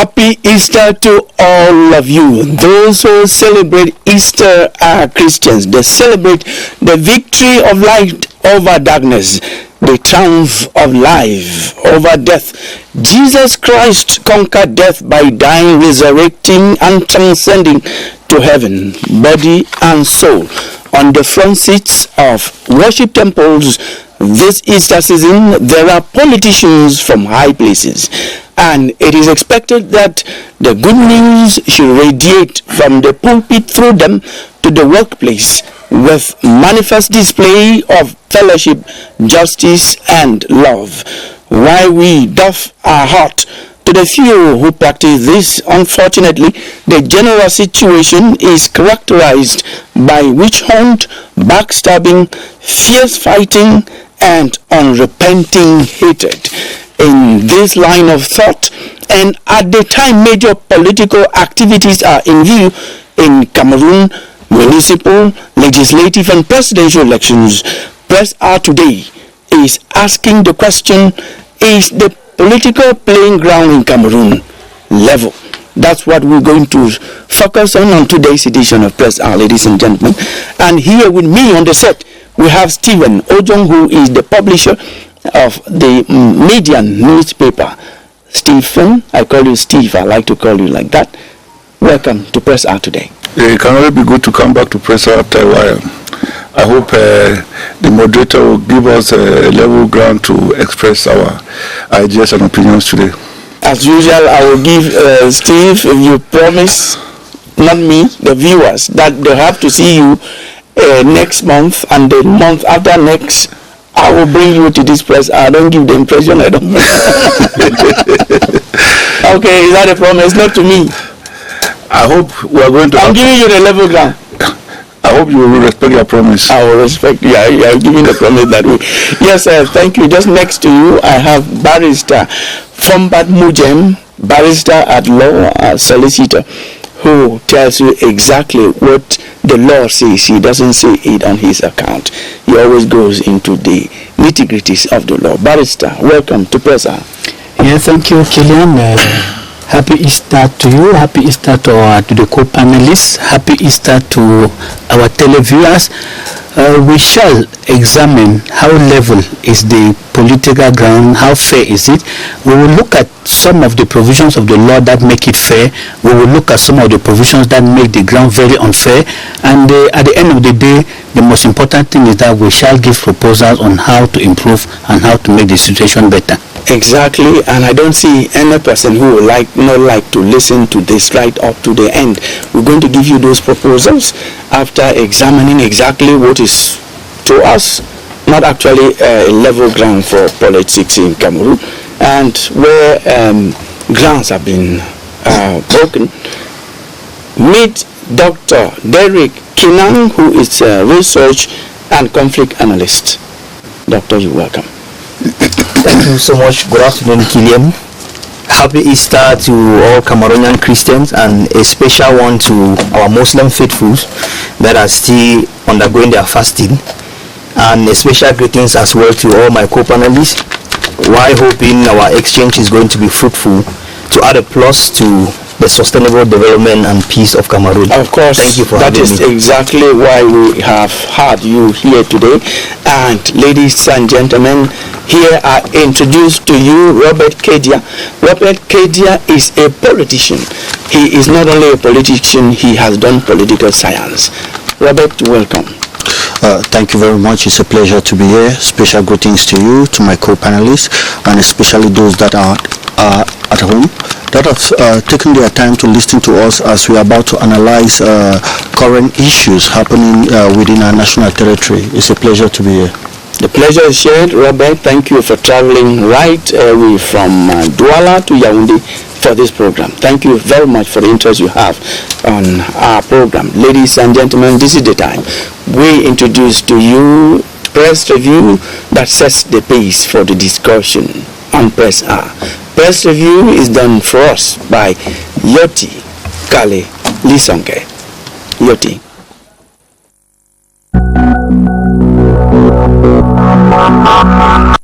Happy Easter to all of you. Those who celebrate Easter are Christians. They celebrate the victory of light over darkness, the triumph of life over death. Jesus Christ conquered death by dying, resurrecting, and transcending to heaven, body and soul. On the front seats of worship temples this Easter season, there are politicians from high places, and it is expected that the good news should radiate from the pulpit through them to the workplace with manifest display of fellowship, justice, and love. While we doff our heart to the few who practice this, unfortunately, the general situation is characterized by witch hunt, backstabbing, fierce fighting, and unrepenting hatred. In this line of thought, and at the time major political activities are in view in Cameroon, municipal, legislative, and presidential elections, Press R today is asking the question, is the political playing ground in Cameroon level? That's what we're going to focus on today's edition of Press R, ladies and gentlemen. And here with me on the set, we have Stephen Ojong, who is the publisher of the Median newspaper. Stephen, I call you Steve, I like to call you like that. Welcome to Press R today. It can only be good to come back to Press R after a while. I hope the moderator will give us a level ground to express our ideas and opinions today. As usual, I will give Steve, if you promise, not me, the viewers, that they have to see you next month and the month after next. I will bring you to this place. I don't give the impression I don't. Okay, is that a promise? Not to me. I hope we are going to. I'm giving you the level ground. I hope you will respect your promise. I will respect you. I'm giving the promise that way. Yes, thank you. Just next to you, I have Barrister Fombat Mujem, barrister at law, solicitor, who tells you exactly what the law says. He doesn't say it on his account. He always goes into the nitty-gritties of the law. Barrister, welcome to Press R. Yeah, thank you, Killian. Happy Easter to you. Happy Easter to the co-panelists. Happy Easter to our televiewers. We shall examine how level is the political ground, how fair is it. We will look at some of the provisions of the law that make it fair. We will look at some of the provisions that make the ground very unfair. And at the end of the day, the most important thing is that we shall give proposals on how to improve and how to make the situation better. Exactly, and I don't see any person who would not like to listen to this right up to the end. We're going to give you those proposals after examining exactly what is, to us, not actually a level ground for politics in Cameroon, and where grounds have been broken. Meet Dr. Derek Kinang, who is a research and conflict analyst. Doctor, you're welcome. Thank you so much. Good afternoon, Killian. Happy Easter to all Cameroonian Christians, and a special one to our Muslim faithfuls that are still undergoing their fasting. And a special greetings as well to all my co-panelists, while hoping our exchange is going to be fruitful to add a plus to the sustainable development and peace of Cameroon. Of course, thank you for that having is me. exactly why we have had you here today. And ladies and gentlemen, here I introduce to you Robert Kedia. Robert Kedia is a politician. He is not only a politician, he has done political science. Robert, welcome. Thank you very much. It's a pleasure to be here. Special greetings to you, to my co-panelists, and especially those that are at home that have taken their time to listen to us as we are about to analyze current issues happening within our national territory. It's a pleasure to be here. The pleasure is shared. Robert, thank you for traveling right away from Douala to Yaoundé for this program. Thank you very much for the interest you have on our program. Ladies and gentlemen, this is the time we introduce to you press review that sets the pace for the discussion on Press R. Press review is done for us by Yoti Kale Lisonke. Yoti.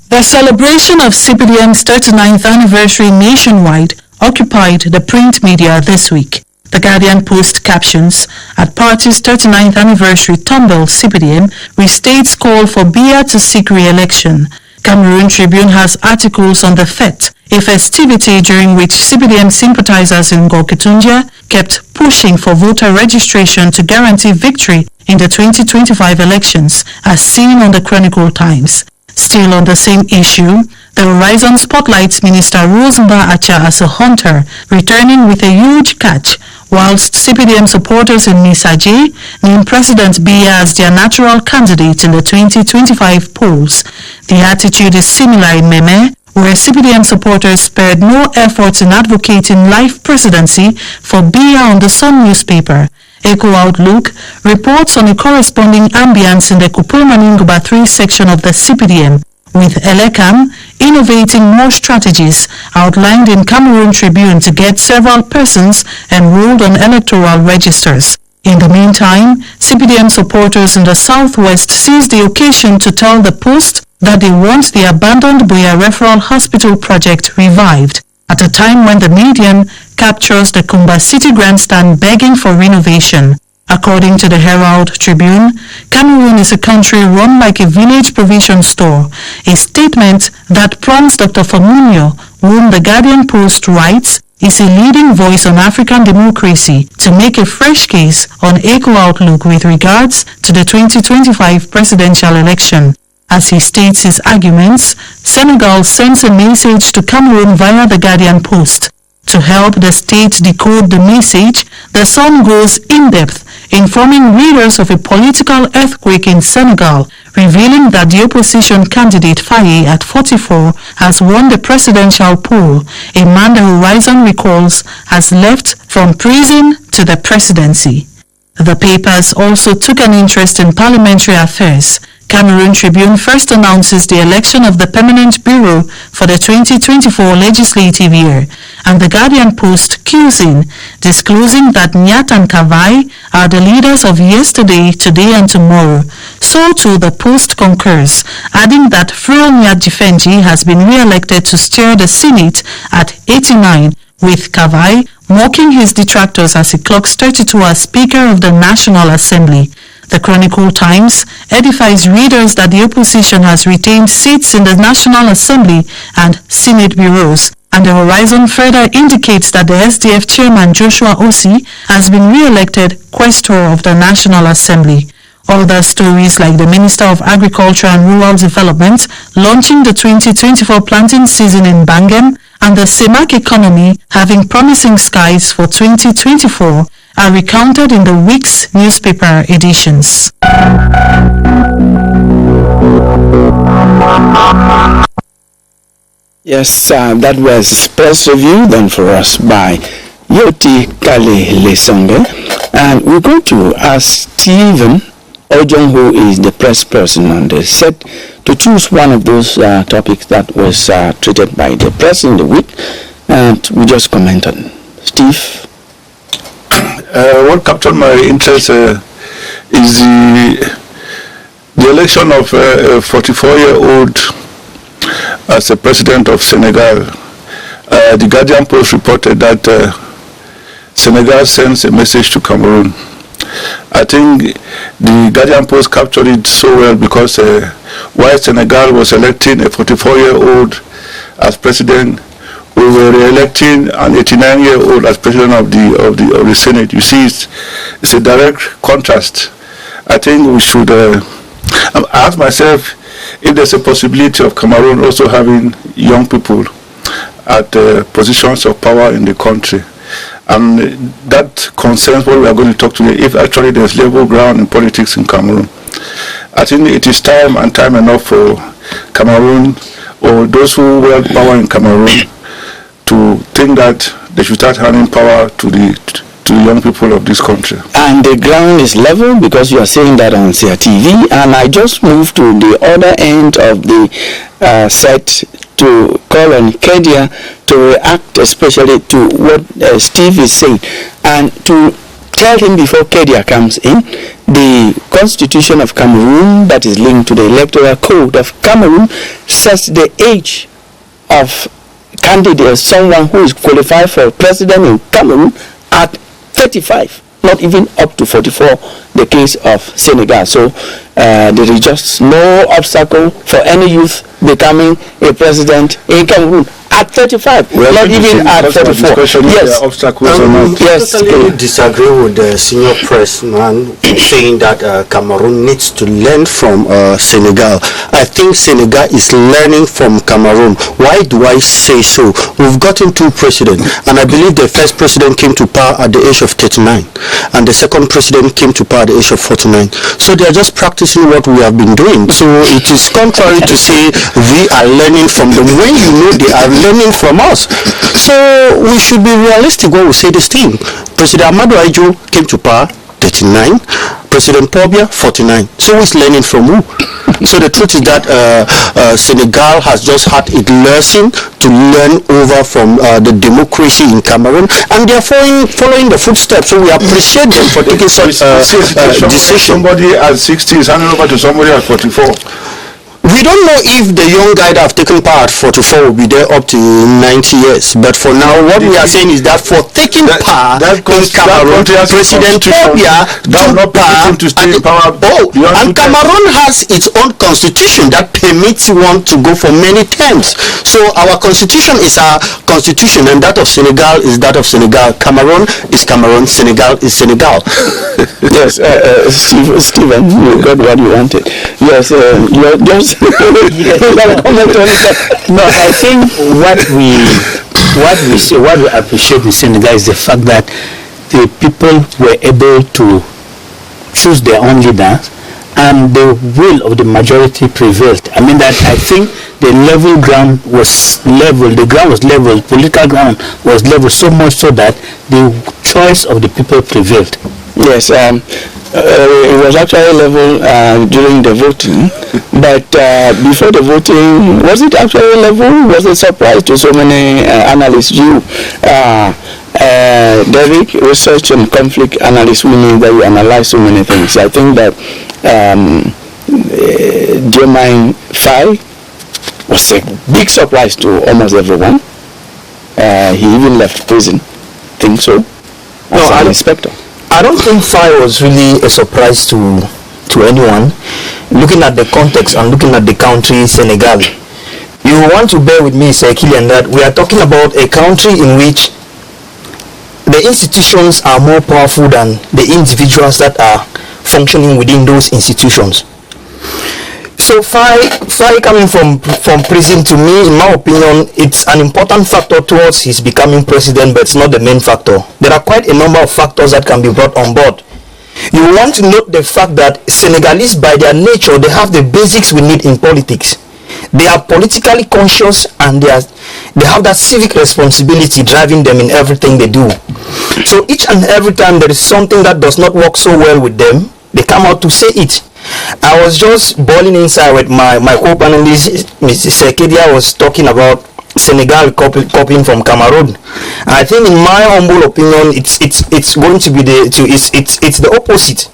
The celebration of CPDM's 39th anniversary nationwide occupied the print media this week. The Guardian Post captions, "At party's 39th anniversary tumble, CPDM restates call for Biya to seek re-election." Cameroon Tribune has articles on the fete, a festivity during which CPDM sympathizers in Gorketunjia kept pushing for voter registration to guarantee victory in the 2025 elections, as seen on the Chronicle Times. Still on the same issue, the Horizon spotlights Minister Rosenba Acha as a hunter, returning with a huge catch, whilst CPDM supporters in Misaje named President Biya as their natural candidate in the 2025 polls. The attitude is similar in Meme, where CPDM supporters spared no efforts in advocating life presidency for Biya on the Sun newspaper. Echo Outlook reports on a corresponding ambience in the Kupulmaninguba 3 section of the CPDM, with Elekam innovating more strategies outlined in Cameroon Tribune to get several persons enrolled on electoral registers. In the meantime, CPDM supporters in the southwest seized the occasion to tell the Post that they want the abandoned Buea Referral Hospital project revived, at a time when the median captures the Kumba City grandstand begging for renovation. According to the Herald Tribune, Cameroon is a country run like a village provision store, a statement that prompts Dr. Famunyo, whom the Guardian Post writes is a leading voice on African democracy, to make a fresh case on Echo Outlook with regards to the 2025 presidential election. As he states his arguments, Senegal sends a message to Cameroon via the Guardian Post. To help the state decode the message, the Sun goes in-depth, informing readers of a political earthquake in Senegal, revealing that the opposition candidate Faye at 44 has won the presidential poll, a man the Horizon recalls has left from prison to the presidency. The papers also took an interest in parliamentary affairs. Cameroon Tribune first announces the election of the Permanent Bureau for the 2024 legislative year, and the Guardian Post cues in, disclosing that Nyat and Kavai are the leaders of yesterday, today and tomorrow. So too the Post concurs, adding that Friel Nyat Jifenji has been re-elected to steer the Senate at 89, with Kavai mocking his detractors as he clocks 32 as Speaker of the National Assembly. The Chronicle Times edifies readers that the opposition has retained seats in the National Assembly and Senate bureaus, and the Horizon further indicates that the SDF chairman Joshua Osi has been re-elected Questor of the National Assembly. Other stories like the Minister of Agriculture and Rural Development launching the 2024 planting season in Bangem and the CEMAC economy having promising skies for 2024 are recounted in the week's newspaper editions. Yes, that was Express Review done for us by Yoti Kale Lesonge. And we're going to ask Stephen Ojong, who is the press person on the set, to choose one of those topics that was treated by the press in the week, and we just comment on. Steve? What captured my interest is the election of a 44-year-old as a president of Senegal. The Guardian Post reported that Senegal sends a message to Cameroon. I think the Guardian Post captured it so well because while Senegal was electing a 44-year-old as president, we were re-electing an 89-year-old as president of the Senate. You see, it's a direct contrast. I think we should ask myself if there's a possibility of Cameroon also having young people at positions of power in the country. And that concerns what we are going to talk today, if actually there's level ground in politics in Cameroon. I think it is time and time enough for Cameroon, or those who wield power in Cameroon, to think that they should start handing power to the young people of this country. And the ground is level, because you are saying that on CRTV, and I just moved to the other end of the set to call on Kedia to react especially to what Steve is saying, and to tell him before Kedia comes in, the Constitution of Cameroon that is linked to the Electoral Code of Cameroon sets the age of candidate, someone who is qualified for president in Cameroon at 35, not even up to 44, the case of Senegal. So there is just no obstacle for any youth becoming a president in Cameroon at 35, not even at 44. Yes. Yes. I totally disagree with the senior pressman saying that Cameroon needs to learn from Senegal. I think Senegal is learning from Cameroon. Why do I say so? We've gotten two presidents, and I believe the first president came to power at the age of 39, and the second president came to power at the age of 49. So they are just practicing what we have been doing. So it is contrary to say we are learning from them when you know they are learning from us. So we should be realistic when we say this thing. President Ahmadou Ahidjo came to power 39, President Paul Biya 49. So who is learning from who? So the truth is that Senegal has just had a lesson to learn over from the democracy in Cameroon, and they are following the footsteps. So we appreciate them for taking such decision. Somebody at 60 is handing over to somebody at 44. We don't know if the young guy that have taken part at 44 will be there up to 90 years. But for now, what we are saying is that for taking part in Cameroon, President Paul Biya took part. And Cameroon has its own constitution that permits one to go for many terms. So our constitution is our constitution, and that of Senegal is that of Senegal. Cameroon is Cameroon. Senegal is Senegal. Yes, Stephen, you got what you wanted. Yes, you're just No, I think what we appreciate in Senegal is the fact that the people were able to choose their own leaders, and the will of the majority prevailed. I mean that I think the level ground was level, the ground was level, political ground was level, so much so that the choice of the people prevailed. Yes, it was actually level during the voting, but before the voting, was it actually level? Was it a surprise to so many analysts? You, Derek, research and conflict analyst, meaning that you analyze so many things. I think that Diomaye Faye was a big surprise to almost everyone. He even left prison. Think so? As an inspector. I don't think Faye was really a surprise to anyone. Looking at the context and looking at the country, Senegal, you want to bear with me, Sir Kilian, that we are talking about a country in which the institutions are more powerful than the individuals that are functioning within those institutions. So Faye coming from prison, to me, in my opinion, it's an important factor towards his becoming president, but it's not the main factor. There are quite a number of factors that can be brought on board. You want to note the fact that Senegalese, by their nature, they have the basics we need in politics. They are politically conscious, and they have that civic responsibility driving them in everything they do. So each and every time there is something that does not work so well with them, they come out to say it. I was just boiling inside with my co-panelist, Mr. Sekedia, was talking about Senegal copying from Cameroon. I think, in my humble opinion, it's going to be it's the opposite.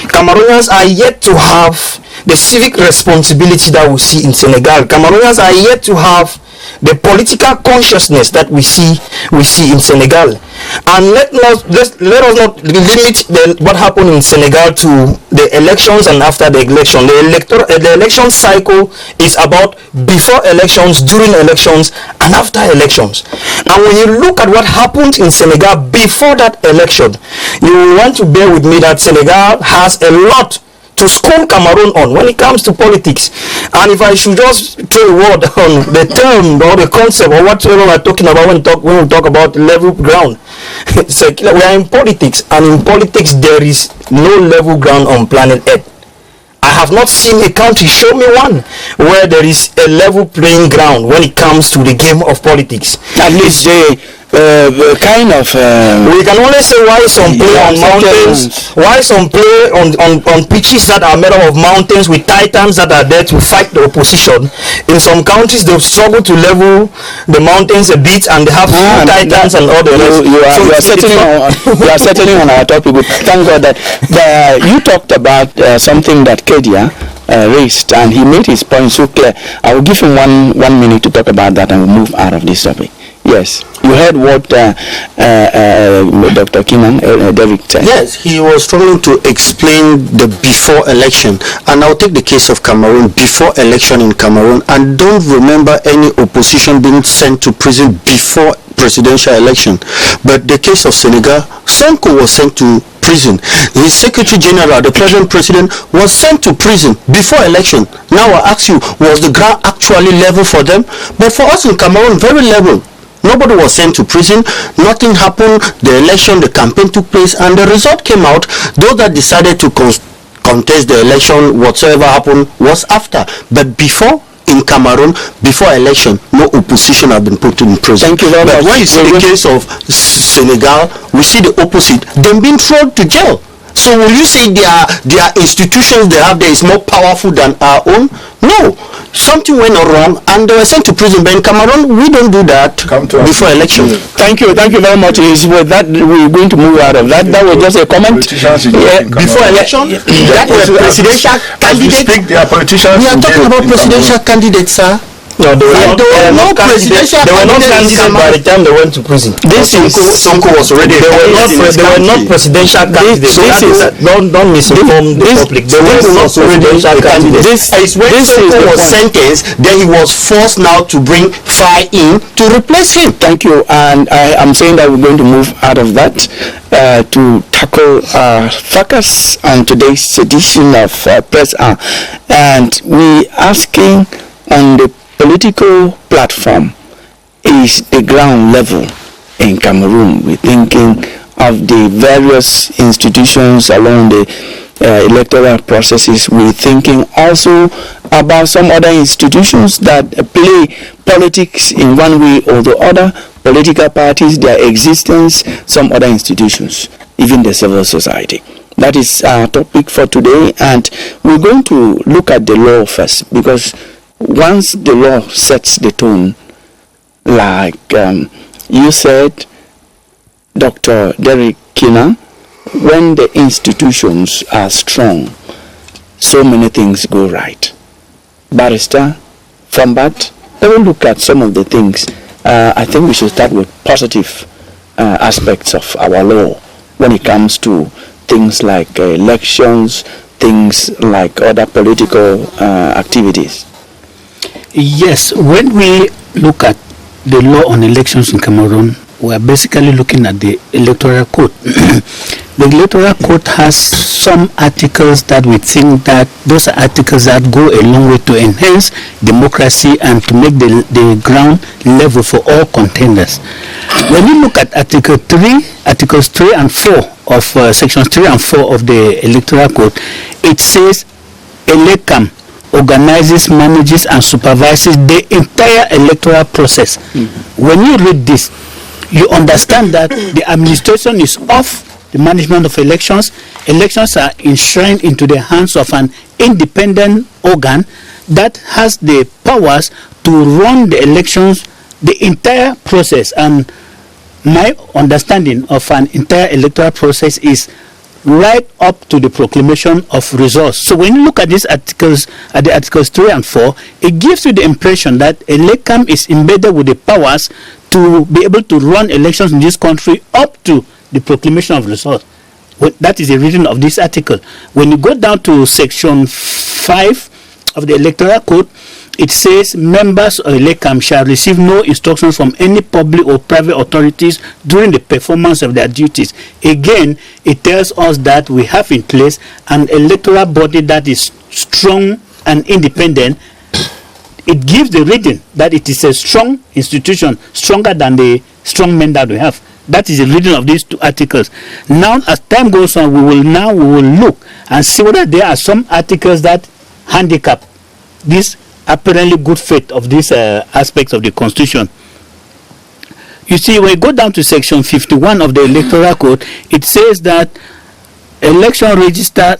Cameroonians are yet to have the civic responsibility that we see in Senegal. Cameroonians are yet to have the political consciousness that we see in Senegal. And let us not limit what happened in Senegal to the elections and after the election. The election cycle is about before elections, during elections, and after elections. And when you look at what happened in Senegal before that election, you want to bear with me that Senegal has a lot to school Cameroon on when it comes to politics. And if I should just throw a word on the term or the concept or whatever we're talking about when we talk about level ground, we are in politics, and in politics there is no level ground on planet Earth. I have not seen a country, show me one, where there is a level playing ground when it comes to the game of politics. At least kind of. We can only say why some play on mountains, why some play on pitches that are made up of mountains with titans that are there to fight the opposition. In some countries, they struggle to level the mountains a bit, and they have titans and all the rest. You are certainly on our topic. Thank God that you talked about something that Kedia raised, and he made his point so clear. I will give him one minute to talk about that, and we'll move out of this topic. Yes, you heard what Dr. Kinan, Derek said. Yes, he was struggling to explain the before election, and I'll take the case of Cameroon. Before election in Cameroon, and don't remember any opposition being sent to prison before presidential election. But the case of Senegal, Sonko was sent to prison. His Secretary General, the present president, was sent to prison before election. Now I ask you, was the ground actually level for them? But for us in Cameroon, very level. Nobody was sent to prison. Nothing happened. The election, the campaign took place, and the result came out. Those that decided to contest the election, whatsoever happened, was after. But before, in Cameroon, before election, no opposition have been put in prison. Thank you very much. But when you see the case of Senegal, we see the opposite. Them being thrown to jail. So will you say their institutions they have there is more powerful than our own? No. Something went wrong and they were sent to prison. But in Cameroon, we don't do that before election. Thank you very much. Is with that we're going to move out of that. That was just a comment. Before election, that was presidential candidate. They are politicians. We are talking about presidential candidates, sir. No, they were not presidential. They were not candidates by the time they went to prison. Sonko was already. They were not presidential candidates. Don't misinform the public. They were not presidential candidates. When Sonko was sentenced, then he was forced now to bring Faye in to replace him. Thank you. And I am saying that we're going to move out of that to tackle focus on today's edition of Press Hour, and we asking on the political platform is the ground level in Cameroon. We're thinking of the various institutions along the electoral processes. We're thinking also about some other institutions that play politics in one way or the other, political parties, their existence, some other institutions, even the civil society. That is our topic for today, and we're going to look at the law first, because once the law sets the tone, like you said, Dr. Derek Kinan, when the institutions are strong, so many things go right. Barrister, from that, let me look at some of the things. I think we should start with positive aspects of our law when it comes to things like elections, things like other political activities. Yes, when we look at the law on elections in Cameroon, we are basically looking at the electoral code. The electoral code has some articles that we think that those are articles that go a long way to enhance democracy and to make the ground level for all contenders. When you look at Articles 3 and 4 of Sections 3 and 4 of the electoral code, it says ELECAM organizes, manages, and supervises the entire electoral process. When you read this, you understand that the administration is off the management of elections. Elections are enshrined into the hands of an independent organ that has the powers to run the elections, the entire process. And my understanding of an entire electoral process is right up to the proclamation of results. So when you look at these articles, at the Articles 3 and 4, it gives you the impression that ELECAM is embedded with the powers to be able to run elections in this country up to the proclamation of results. That is the reading of this article. When you go down to Section 5 of the Electoral Code, it says members of ELECAM shall receive no instructions from any public or private authorities during the performance of their duties. Again, it tells us that we have in place an electoral body that is strong and independent. It gives the reading that it is a strong institution, stronger than the strong men that we have. That is the reading of these two articles. Now, as time goes on, we will look and see whether there are some articles that handicap this apparently good faith of these aspects of the Constitution. You see, when you go down to section 51 of the Electoral Code, it says that election register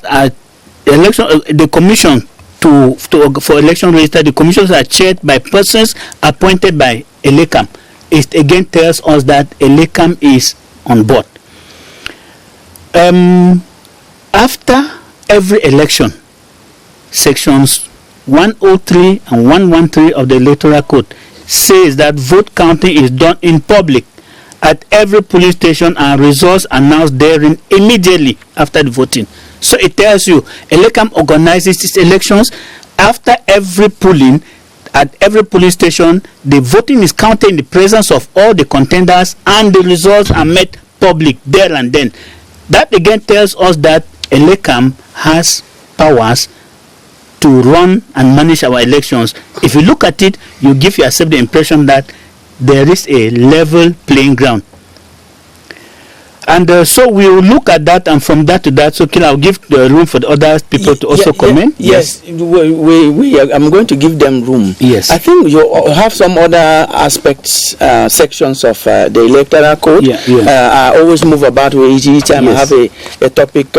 the commission for election register, the commissions are chaired by persons appointed by ELECAM. It again tells us that ELECAM is on board. After every election, sections 103 and 113 of the Electoral Code says that vote counting is done in public at every police station and results announced therein immediately after the voting. So it tells you ELECAM organizes its elections. After every polling at every police station, the voting is counted in the presence of all the contenders and the results are made public there and then. That again tells us that ELECAM has powers to run and manage our elections. If you look at it, you give yourself the impression that there is a level playing ground. And so we will look at that, and from that to that, so I'll give the room for the other people to also comment. Yes, I'm going to give them room. Yes. I think you have some other aspects, sections of the Electoral Code. I always move about with each time I have a topic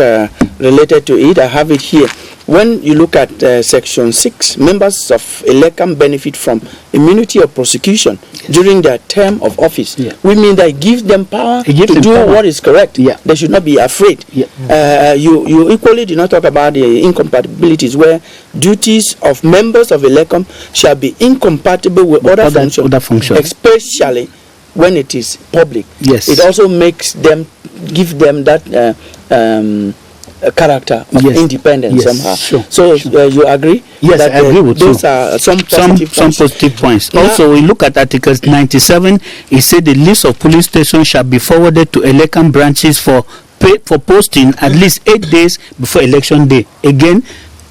related to it. I have it here. When you look at section 6, members of ELECAM benefit from immunity of prosecution during their term of office. We mean that it gives them power to do what is correct. They should not be afraid. You equally do not talk about the incompatibilities where duties of members of ELECAM shall be incompatible with other functions, especially when it is public. It also makes them, give them that character of independence somehow. So you agree? Yes, that, I agree with those you. Are some positive points. Also, we look at Article 97. It said the list of police stations shall be forwarded to ELECAM branches for posting at least 8 days before election day. Again,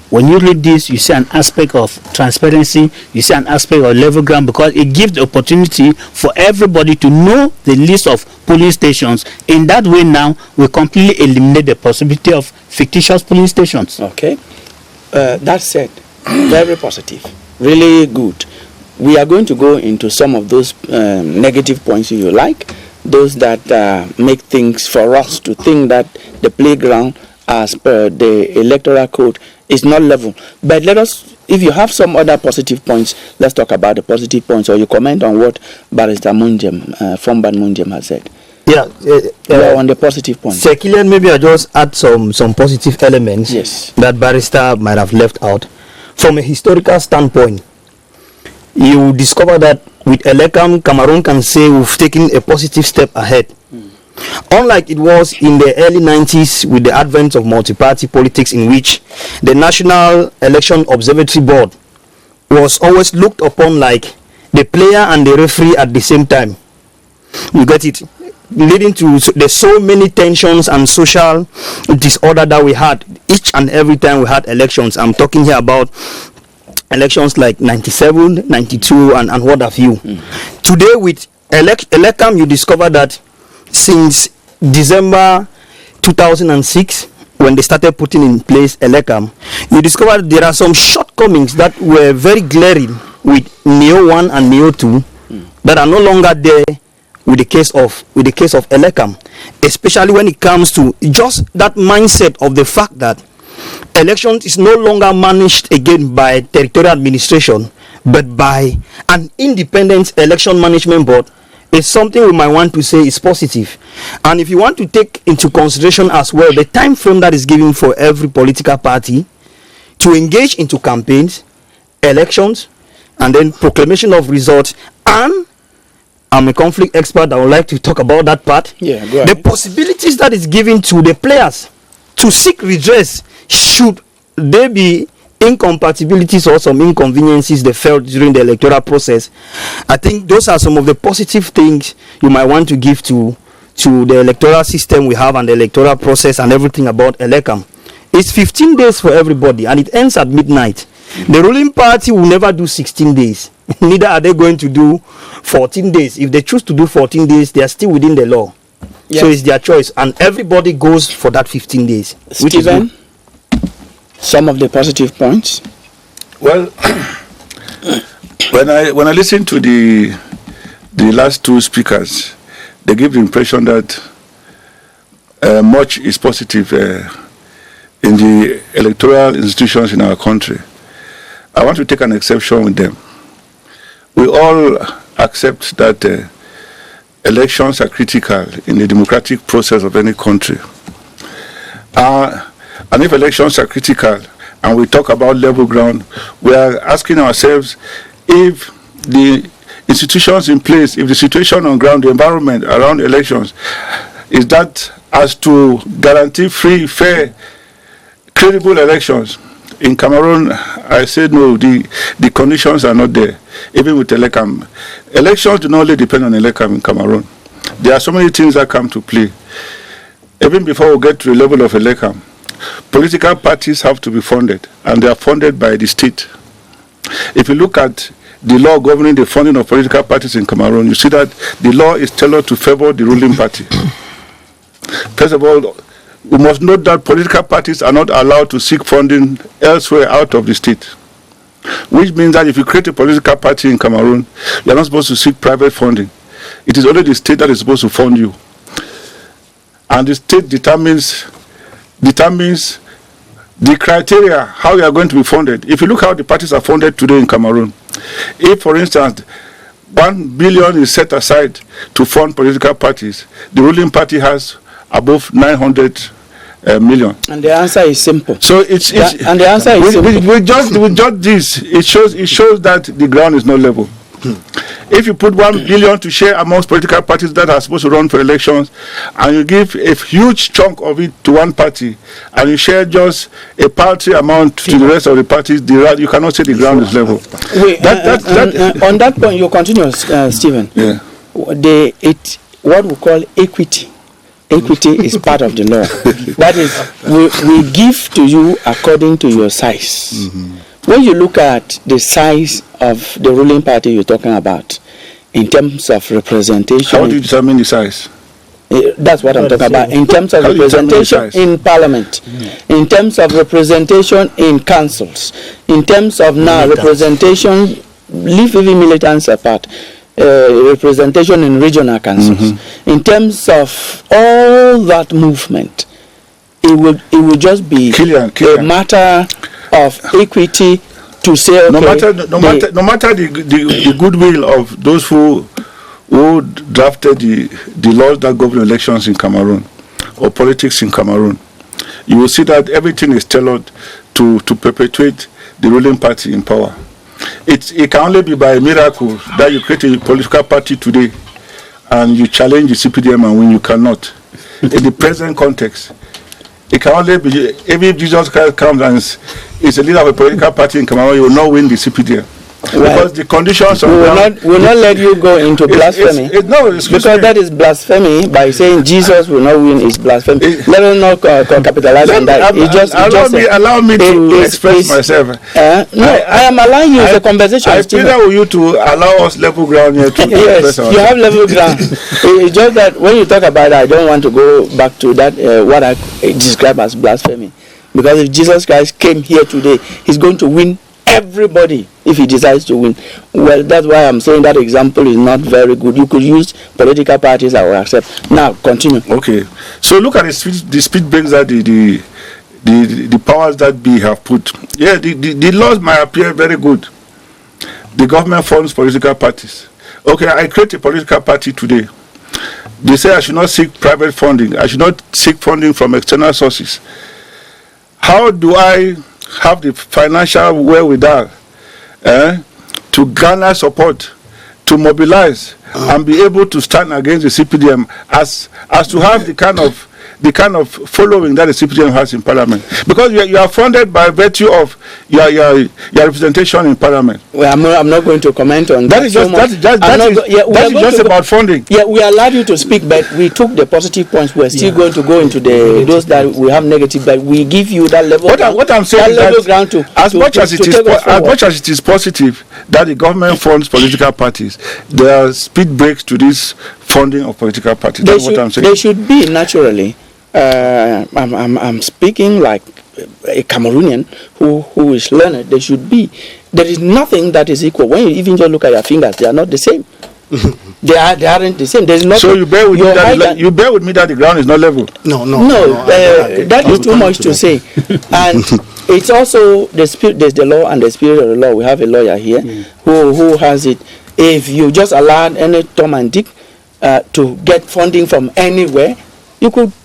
when you read this, you see an aspect of transparency, you see an aspect of level ground, because it gives the opportunity for everybody to know the list of police stations. In that way now, we completely eliminate the possibility of fictitious police stations. Okay. That said, very positive, really good. We are going to go into some of those negative points if you like, those that make things for us to think that the playground as per the Electoral Code is not level. But let us, if you have some other positive points, let's talk about the positive points, or you comment on what Barrister Munjem, Fomban Munjem has said. On the positive points. Kilian, maybe I just add some positive elements that Barrister might have left out. From a historical standpoint, you discover that with ELECAM, Cameroon can say we've taken a positive step ahead. Unlike it was in the early 90s with the advent of multi-party politics, in which the National Election Observatory Board was always looked upon like the player and the referee at the same time. You get it? Leading to there's so many tensions and social disorder that we had each and every time we had elections. I'm talking here about elections like 97, 92 and what have you. Today with ELECAM, you discover that since December 2006, when they started putting in place ELECAM, you discover there are some shortcomings that were very glaring with NEO 1 and NEO 2 that are no longer there with the case of ELECAM, especially when it comes to just that mindset of the fact that elections is no longer managed again by territorial administration, but by an independent election management board. It's something we might want to say is positive. And if you want to take into consideration as well the time frame that is given for every political party to engage into campaigns, elections, and then proclamation of results, and I'm a conflict expert, I would like to talk about that part. Go ahead. The possibilities that is given to the players to seek redress should there be incompatibilities or some inconveniences they felt during the electoral process. I think those are some of the positive things you might want to give to the electoral system we have and the electoral process and everything about ELECAM. It's 15 days for everybody and it ends at midnight. The ruling party will never do 16 days. Neither are they going to do 14 days. If they choose to do 14 days, they are still within the law. So it's their choice and everybody goes for that 15 days. Stephen, some of the positive points. Well, when I listen to the the last two speakers, they give the impression that much is positive in the electoral institutions in our country. I want to take an exception with them. We all accept that elections are critical in the democratic process of any country. And if elections are critical and we talk about level ground, we are asking ourselves if the institutions in place, if the situation on ground, the environment around elections, is that as to guarantee free, fair, credible elections. In Cameroon, I said no, the conditions are not there, even with ELECAM. Elections do not only depend on ELECAM in Cameroon. There are so many things that come to play. Even before we get to the level of ELECAM, political parties have to be funded, and they are funded by the state. If you look at the law governing the funding of political parties in Cameroon, you see that the law is tailored to favor the ruling party. First of all, we must note that political parties are not allowed to seek funding elsewhere out of the state, which means that if you create a political party in Cameroon, you are not supposed to seek private funding. It is only the state that is supposed to fund you. And the state determines the criteria how you are going to be funded. If you look how the parties are funded today in Cameroon, if, for instance, 1 billion is set aside to fund political parties, the ruling party has above 900 million. And the answer is simple. So and the answer is simple. We just this. It shows that the ground is not level. If you put 1 billion to share amongst political parties that are supposed to run for elections, and you give a huge chunk of it to one party, and you share just a paltry amount to the rest of the parties, you cannot say the ground is level. Wait, on that point, you continue, Stephen. Yeah. What we call equity. Equity is part of the law. That is, we give to you according to your size. Mm-hmm. When you look at the size of the ruling party you're talking about, in terms of representation... How do you determine the size? That's what I'm talking about. In terms of representation in parliament, in terms of representation in councils, in terms of now representation, leave even militants apart, representation in regional councils. In terms of all that movement, it will just be a matter of equity to say, okay, no matter the goodwill of those who drafted the laws that govern elections in Cameroon or politics in Cameroon, you will see that everything is tailored to perpetuate the ruling party in power. It can only be by a miracle that you create a political party today and you challenge the CPDM and win. You cannot. In the present context, it can only be, even if Jesus Christ comes and is a leader of a political party in Cameroon, you will not win the CPDM. Because the conditions of will not let you go into blasphemy. Because that is blasphemy. By saying Jesus will not win is blasphemy. Let us not capitalize on that. Allow me to express myself. I am allowing you the conversation. I plead with you to allow us level ground here to yes, you have level ground. It's just that when you talk about it, I don't want to go back to that what I describe as blasphemy. Because if Jesus Christ came here today, he's going to win everybody if he decides to win. Well, that's why I'm saying that example is not very good. You could use political parties I will accept. Now, continue. Okay. So look at the speed breaks that the powers that be have put. Yeah, the laws might appear very good. The government funds political parties. Okay, I create a political party today. They say I should not seek private funding. I should not seek funding from external sources. How do I have the financial wherewithal to garner support, to mobilize, and be able to stand against the CPDM as to have the kind of following that the CPDM has in Parliament? Because you are funded by virtue of your representation in Parliament. Well, I'm not going to comment on that. That is just about funding. Yeah, we allowed you to speak, but we took the positive points. We're still going to go into those that we have negative, but we give you that level. What I'm saying is that as much as it is positive that the government funds political parties, there are speed breaks to this funding of political parties. That's what I'm saying. They should be naturally. I'm speaking like a Cameroonian who is learned. There should be. There is nothing that is equal. When you even just look at your fingers, they are not the same. They aren't the same. There's not. So you bear with me that you bear with me that the ground is not level. No, that is too much to say. And it's also the spirit. There's the law and the spirit of the law. We have a lawyer here who has it. If you just allow any Tom and Dick to get funding from anywhere,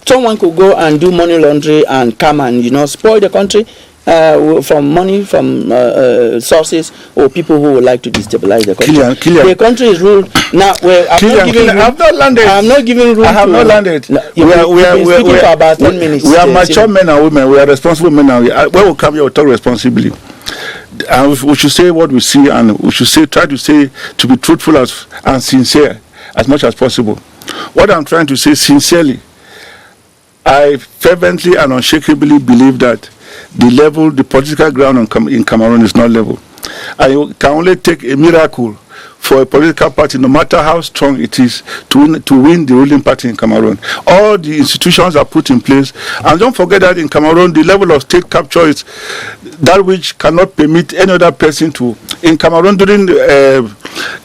someone could go and do money laundering and come and spoil the country from money from sources or people who would like to destabilize the country. The country is ruled now. I'm not giving room. I have not landed. No, we are speaking for about 10 minutes. We are mature men and women. We are responsible men. And when we come here, we talk responsibly. And we should say what we see, and we should try to be truthful and sincere as much as possible. What I'm trying to say sincerely, I fervently and unshakably believe that the political ground in Cameroon is not level. And it can only take a miracle for a political party, no matter how strong it is, to win the ruling party in Cameroon. All the institutions are put in place. And don't forget that in Cameroon, the level of state capture is that which cannot permit any other person to. In Cameroon, during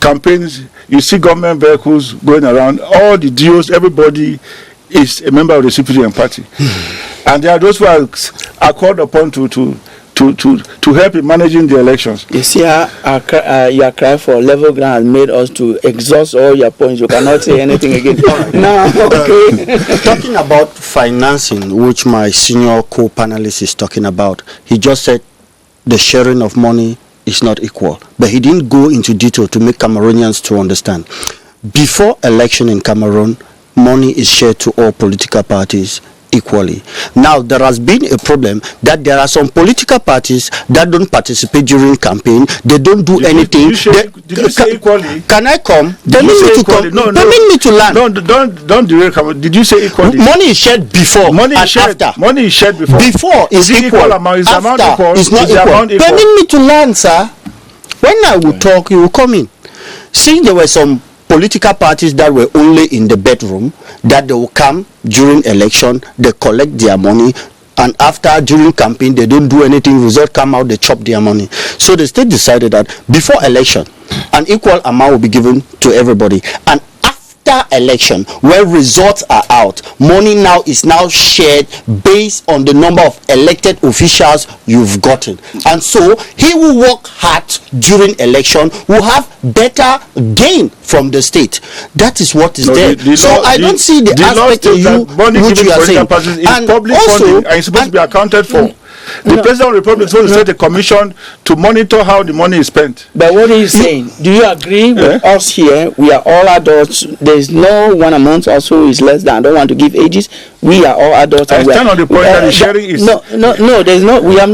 campaigns, you see government vehicles going around. All the DOs, everybody is a member of the CPDM party. And there are those who are called upon to help in managing the elections. You see your cry for level ground has made us to exhaust all your points. You cannot say anything again. No, okay. Talking about financing, which my senior co-panelist is talking about, he just said the sharing of money is not equal. But he didn't go into detail to make Cameroonians to understand. Before election in Cameroon, money is shared to all political parties equally. Now, there has been a problem that there are some political parties that don't participate during campaign. They don't do anything. Did you say equally? Can I come? Permit me to come. Permit me to land. No, don't derail. Did you say equally? Money is shared before and after. Money is shared before. Before is equal. Is the amount equal? Is not equal. Permit me to land, sir. When I will talk, you will come in. Since there were some political parties that were only in the bedroom, that they will come during election, they collect their money, and after, during campaign, they don't do anything, result come out, they chop their money. So the state decided that before election, an equal amount will be given to everybody. And after election, where results are out, money now is shared based on the number of elected officials you've gotten. And so he will work hard during election, will have better gain from the state. That is what is there. I don't see the aspect of you which you are saying. And public also, funding, and it's supposed to be accounted for. The President of the Republic is going to set a commission to monitor how the money is spent. But what he's saying, do you agree with us here? We are all adults. There is no one amongst us who is less than. I don't want to give ages. We are all adults. I stand on the point that the sharing is. No. There is no. We are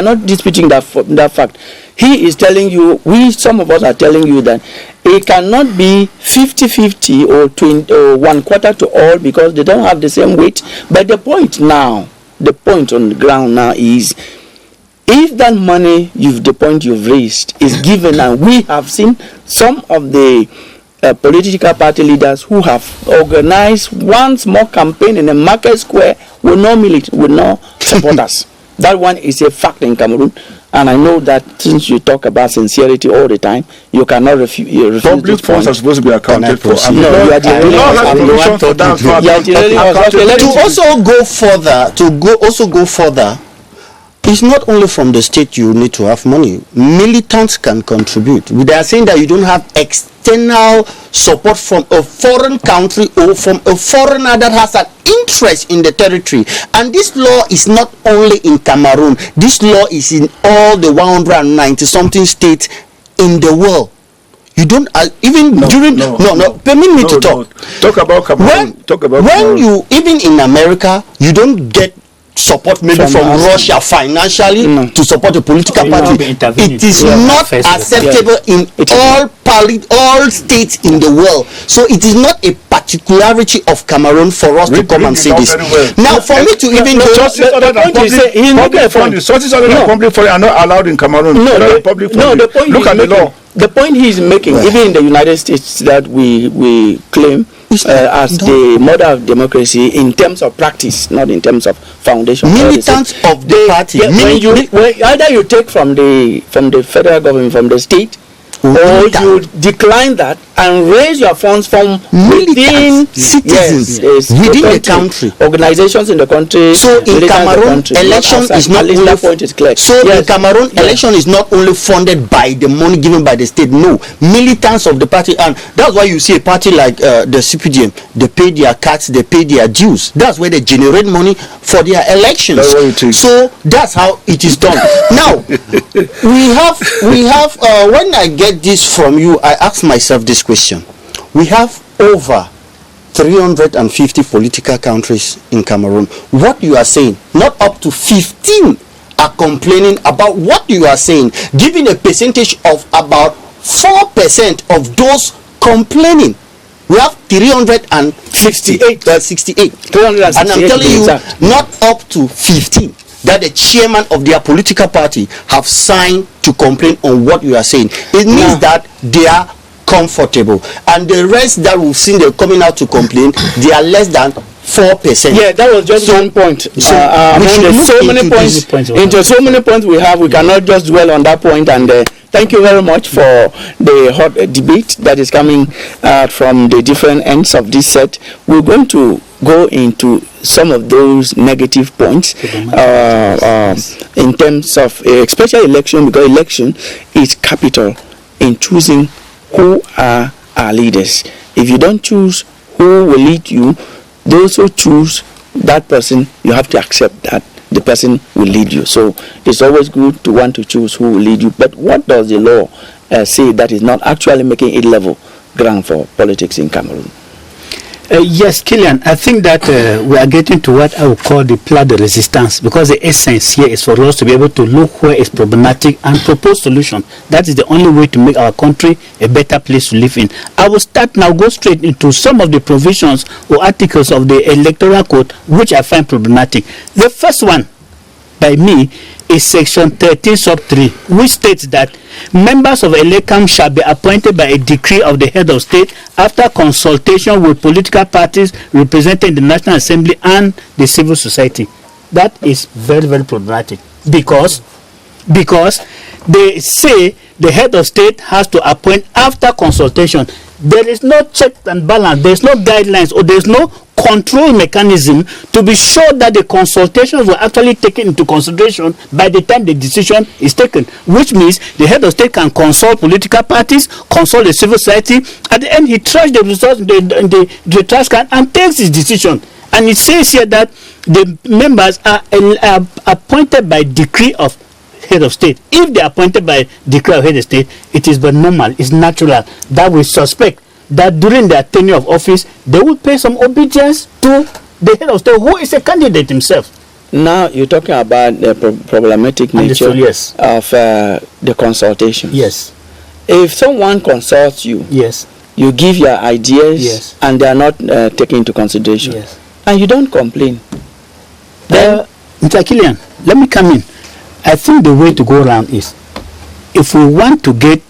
not disputing that fact. He is telling you. Some of us are telling you that it cannot be 50-50 or 1 quarter to all because they don't have the same weight. But the point on the ground now is, if that money the point you've raised is given, and we have seen some of the political party leaders who have organized one small campaign in a market square with no supporters. That one is a fact in Cameroon. And I know that since you talk about sincerity all the time, you cannot refuse. Public funds are supposed to be accounted for. To also go further, it's not only from the state you need to have money. Militants can contribute. They are saying that you don't have external support from a foreign country or from a foreigner that has an interest in the territory. And this law is not only in Cameroon. This law is in all the 190 something states in the world. You don't permit me to talk. Talk about Cameroon. When you, even in America, you don't get support maybe from Russia financially to support a political party. It is not acceptable in all states in the world. So it is not a particularity of Cameroon for us to come and see this. Now, for me to even go, sources other than public funding are not allowed in Cameroon. Look at the law. The point he is making, even in the United States that we claim as the mother of democracy in terms of practice, not in terms of foundation. Militants of the party. Either you take from the federal government, from the state, or you decline that and raise your funds from within citizens within the country, organizations in the country. So in Cameroon, election is not only in Cameroon, election is not only funded by the money given by the state. No, militants of the party, and that's why you see a party like the CPDM, they pay their cuts, they pay their dues. That's where they generate money for their elections. So that's how it is done. Now we have when I get this from you, I ask myself this question. We have over 350 political countries in Cameroon. What you are saying, not up to 15 are complaining about what you are saying, giving a percentage of about 4% of those complaining. We have 368. And I'm telling you, not up to 15 that the chairman of their political party have signed to complain on what you are saying. It means that they are comfortable, and the rest that we've seen them coming out to complain, they are less than 4%. Yeah, that was just one point. Into so many points we have, we cannot just dwell on that point. And thank you very much for the hot debate that is coming from the different ends of this set. We're going to go into some of those negative points in terms of especially election, because election is capital in choosing who are our leaders. If you don't choose who will lead you, those who choose that person, you have to accept that the person will lead you. So it's always good to want to choose who will lead you. But what does the law say that is not actually making it level ground for politics in Cameroon? Yes, Killian, I think that we are getting to what I would call the plat de resistance, because the essence here is for us to be able to look where it's problematic and propose solutions. That is the only way to make our country a better place to live in. I will start now, go straight into some of the provisions or articles of the Electoral Code which I find problematic. The first one, by me, is section 13 sub 3, which states that members of ELECAM shall be appointed by a decree of the head of state after consultation with political parties represented in the National Assembly and the civil society. That is very, very problematic, because they say the head of state has to appoint after consultation. There is no check and balance, there is no guidelines, or there is no control mechanism to be sure that the consultations were actually taken into consideration by the time the decision is taken, which means the head of state can consult political parties, consult the civil society. At the end, he trashes the results, the trash can, and takes his decision. And it says here that the members are appointed by decree of head of state. If they are appointed by decree of head of state, it is but normal, it's natural that we suspect that during their tenure of office, they will pay some obedience to the head of state, who is a candidate himself. Now you're talking about the problematic nature of the consultation. Yes. If someone consults you, yes, you give your ideas, yes, and they are not taken into consideration, yes, and you don't complain, then Mr. Killian, let me come in. I think the way to go around is, if we want to get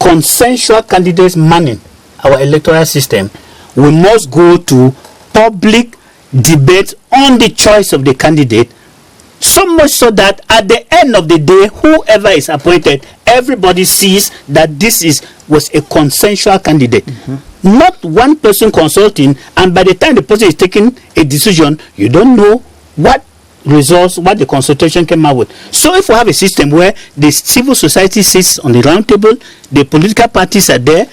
consensual candidates manning our electoral system, we must go to public debate on the choice of the candidate, so much so that at the end of the day, whoever is appointed, everybody sees that this was a consensual candidate. Mm-hmm. Not one person consulting, and by the time the person is taking a decision, you don't know what results, what the consultation came out with. So if we have a system where the civil society sits on the round table, the political parties are there,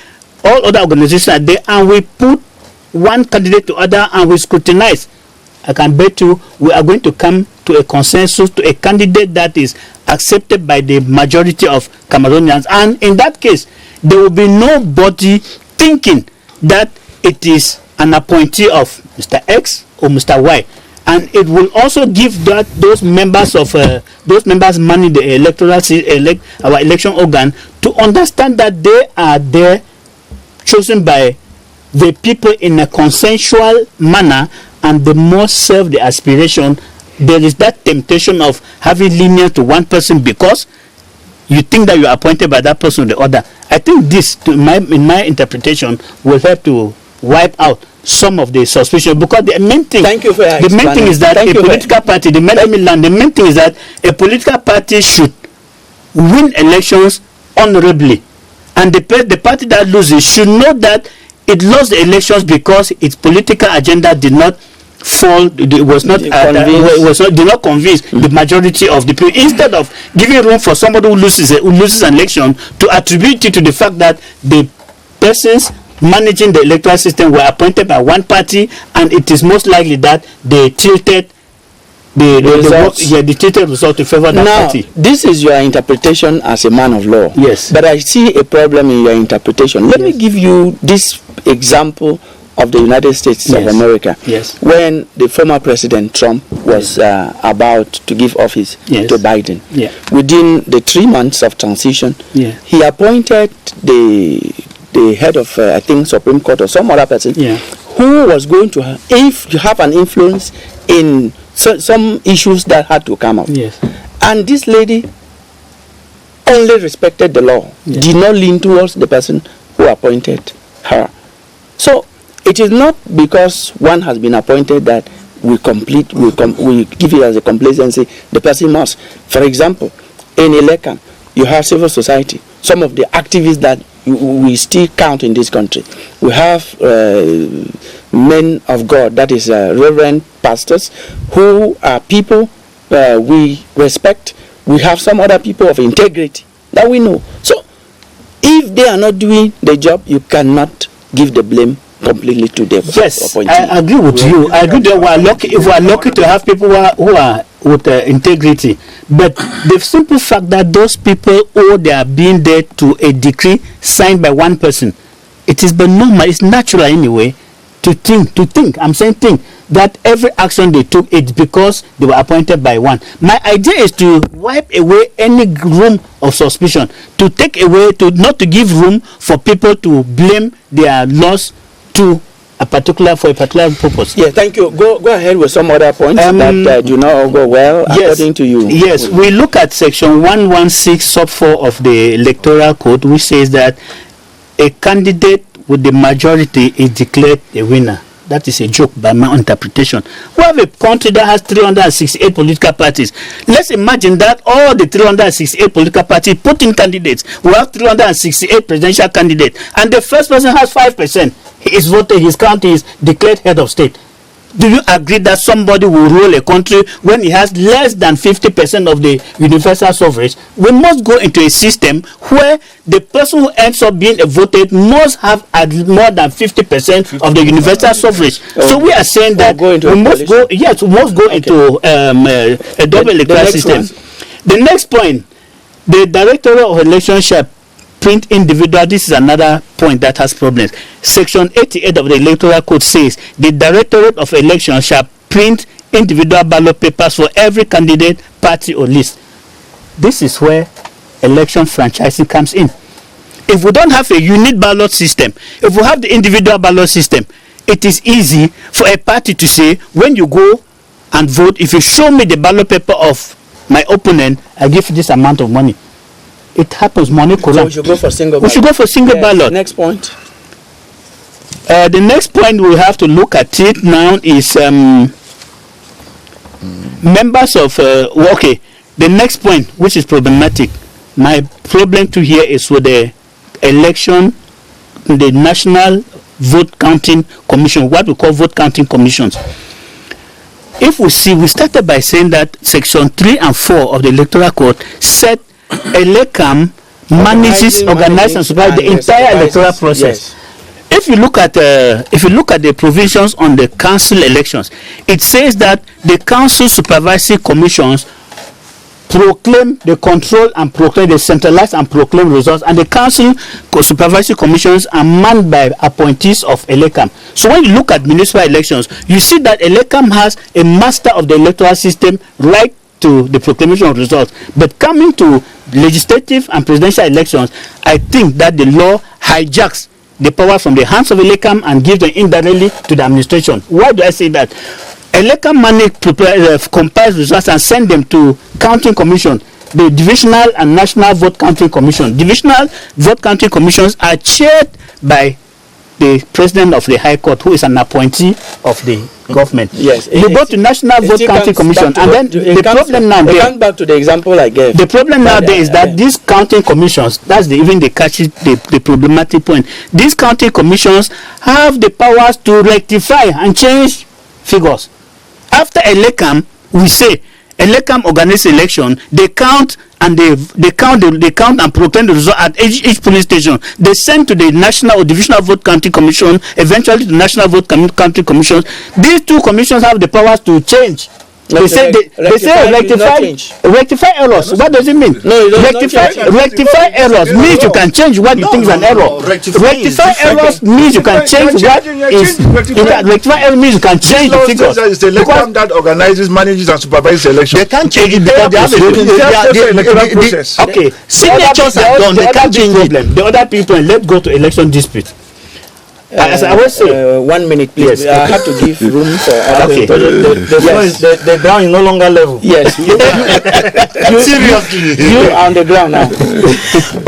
all other organizations are there, and we put one candidate to other and we scrutinize, I can bet you we are going to come to a consensus, to a candidate that is accepted by the majority of Cameroonians. And in that case, there will be nobody thinking that it is an appointee of Mr. X or Mr. Y. And it will also give those members manning the our election organ to understand that they are there, chosen by the people in a consensual manner, and they must serve the aspiration. There is that temptation of having lenient to one person because you think that you are appointed by that person or the other. I think this, in my interpretation, will help to wipe out some of the suspicion, because the main thing, the main thing is that a political party, the main thing is that a political party should win elections honorably, and the party that loses should know that it lost the elections because its political agenda did not fall. It was not did not convince the majority of the people. Instead of giving room for somebody who loses an election to attribute it to the fact that the persons managing the electoral system were appointed by one party, and it is most likely that they tilted the result to favor that party. This is your interpretation as a man of law. Yes. But I see a problem in your interpretation. Let me give you this example of the United States of America. Yes. When the former President Trump was about to give office to Biden. Yeah. Within the 3 months of transition, he appointed the head of, I think, Supreme Court or some other person who was going to have an influence in some issues that had to come up. Yes. And this lady only respected the law, did not lean towards the person who appointed her. So it is not because one has been appointed that we give it as a complacency. The person must. For example, in Elekam, you have civil society. Some of the activists that we still count in this country. We have men of God, that is reverend pastors, who are people we respect. We have some other people of integrity that we know. So if they are not doing the job, you cannot give the blame completely to them. Yes, I agree with you. I agree that we are lucky if we are lucky to have people who are with integrity. But the simple fact that those people owe their being there to a decree signed by one person, it is but normal, it's natural anyway to think. I'm saying think that every action they took, it's because they were appointed by one. My idea is to wipe away any room of suspicion, to take away, not to give room for people to blame their loss for a particular purpose. Yeah, thank you. Go ahead with some other points that do not go well according to you. Yes, we look at section 116 sub 4 of the Electoral Code, which says that a candidate with the majority is declared a winner. That is a joke by my interpretation. We have a country that has 368 political parties. Let's imagine that all the 368 political parties put in candidates. We have 368 presidential candidates, and the first person has 5%. He is voted, his county is declared head of state. Do you agree that somebody will rule a country when he has less than 50% of the universal suffrage? We must go into a system where the person who ends up being voted must have more than 50% of the universal suffrage. So we are saying that we must go into a double electoral system. The next point, the Directorate of Elections shall print individual. This is another point that has problems. Section 88 of the Electoral Code says the Directorate of Elections shall print individual ballot papers for every candidate, party or list. This is where election franchising comes in. If we don't have a unit ballot system, if we have the individual ballot system, it is easy for a party to say, when you go and vote, if you show me the ballot paper of my opponent, I give you this amount of money. It happens, money corrupt. So we should go for single ballot. We should go for single ballot. Next point. The next point we have to look at it now is members of okay. The next point, which is problematic, my problem to here is with the election, the National Vote Counting Commission, what we call vote counting commissions. If we see, we started by saying that section 3 and 4 of the Electoral Code said Elekam manages, organizes and supervises the entire electoral process. Yes. If you look at the provisions on the council elections, it says that the council supervisory commissions proclaim, they control and proclaim, they centralize and proclaim results, and the council supervisory commissions are manned by appointees of Elekam. So when you look at municipal elections, you see that Elekam has a master of the electoral system right to the proclamation of results. But coming to legislative and presidential elections, I think that the law hijacks the power from the hands of Elekam and gives them indirectly to the administration. Why do I say that? Elekam compiles results and send them to counting commission, the divisional and national vote counting commission. Divisional vote counting commissions are chaired by the president of the High Court, who is an appointee of the government. Yes. You go to National Vote Counting Commission, and then the problem now there. Come back to the example I gave. The problem now there is that these counting commissions, that's even the catchy, the problematic point. These counting commissions have the powers to rectify and change figures. After ELECAM, we say ELECAM organizes election. They count and they count and proclaim the result at each police station. They send to the National or Divisional Vote Counting Commission, eventually the National Vote Counting Commission. These two commissions have the powers to change. They say rectify errors. What does it mean? No, rectify errors means you can change what you think is an error. Rectify errors means you can change what is. Rectify errors means you can change the figures. It's the ELECAM that organizes, manages, and supervises elections. They can't change it because they have a process. Okay, signatures are done. They can't change it. The other people, let's go to election dispute. As I always say, 1 minute, please. Yes. I have to give room for other Okay. people. The ground is no longer level. Yes. Seriously. You are on the ground now.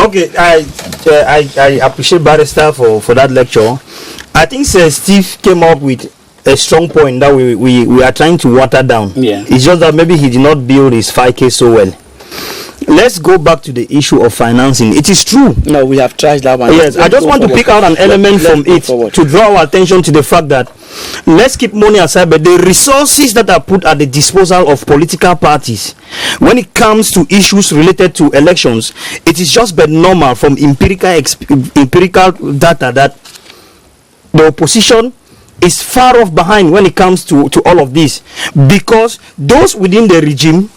Okay, I appreciate Barrister for that lecture. I think Sir Steve came up with a strong point that we are trying to water down. Yeah. It's just that maybe he did not build his 5K so well. Let's go back to the issue of financing. It is true. No, we have tried that one. Yes, I just want to pick out an element from it to draw our attention to the fact that let's keep money aside, but the resources that are put at the disposal of political parties when it comes to issues related to elections, it is just but normal from empirical data that the opposition is far off behind when it comes to all of this, because those within the regime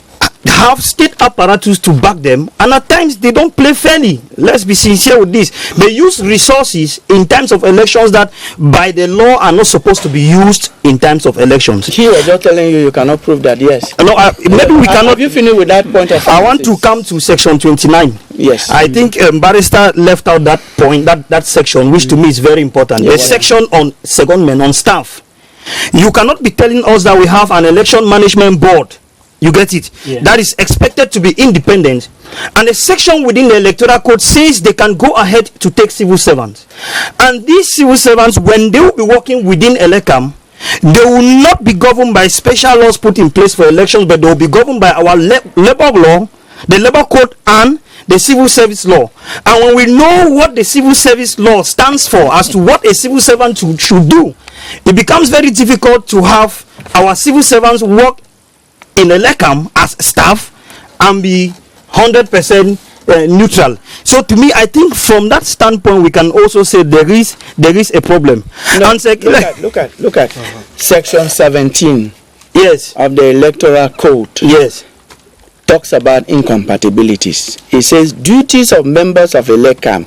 have state apparatus to back them, and at times they don't play fairly. Let's be sincere with this. They use resources in times of elections that by the law are not supposed to be used in times of elections. He was just telling you cannot prove that. Yes. No, maybe we cannot. Have you finished with that point of I want to come to section 29. Yes. I think Barrister left out that point, that section, which to me is very important. The section on secondment on staff. You cannot be telling us that we have an election management board. You get it? Yeah. That is expected to be independent. And a section within the electoral code says they can go ahead to take civil servants. And these civil servants, when they will be working within ELECAM, they will not be governed by special laws put in place for elections, but they will be governed by our labor law, the labor code, and the civil service law. And when we know what the civil service law stands for as to what a civil servant should do, it becomes very difficult to have our civil servants work in ELECAM as staff and be 100% neutral. So to me, I think from that standpoint, we can also say there is a problem. No, And look at section 17 yes of the electoral code. yes Talks about incompatibilities. It says duties of members of ELECAM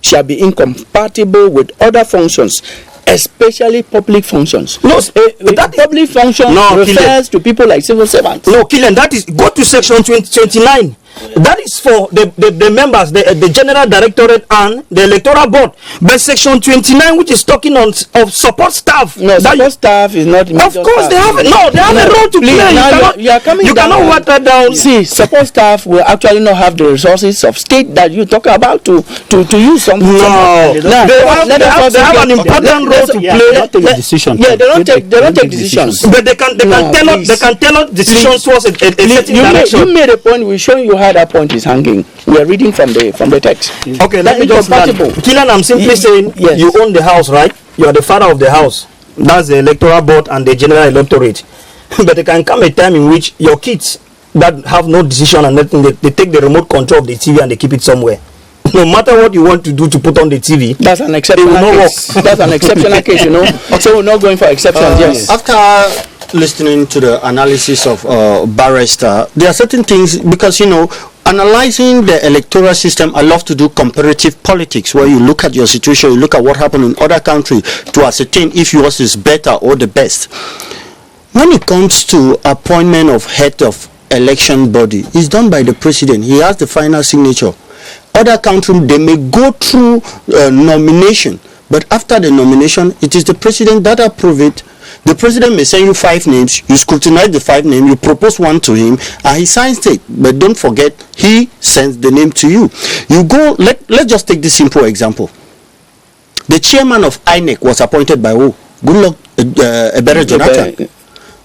shall be incompatible with other functions, especially public functions. No, that public function refers to people like civil servants. No, Killian, that is, go to section 29. That is for the members, the general directorate and the electoral board. But section 29, which is talking of support staff. No, support staff is not. Of course, they have a role to play. You cannot water down. See, support staff will actually not have the resources of state that you talk about to use something. No, they have an important role to play. They take decisions. Yeah, they don't take decisions. But they can tell us decisions towards a certain direction. You made a point. We're showing you how that point is hanging. We are reading from the text. Okay, let me just Killian, I'm simply saying you own the house, right? You are the father of the house. That's the electoral board and the general electorate. But there can come a time in which your kids that have no decision and nothing, they take the remote control of the TV and they keep it somewhere. No matter what you want to do to put on the TV, that's an exceptional case. That's an exceptional case, you know. So we're not going for exceptions. Yes. After listening to the analysis of Barrister, there are certain things, because analyzing the electoral system, I love to do comparative politics, where you look at your situation, you look at what happened in other countries to ascertain if yours is better or the best. When it comes to appointment of head of election body, it's done by the president. He has the final signature. Other countries, they may go through nomination, but after the nomination, it is the president that approves it. The president may send you 5 names, you scrutinize the 5 names, you propose one to him, and he signs it. But don't forget, he sends the name to you. You go, let's just take this simple example. the chairman of INEC was appointed by who? Goodluck Ebele Jonathan.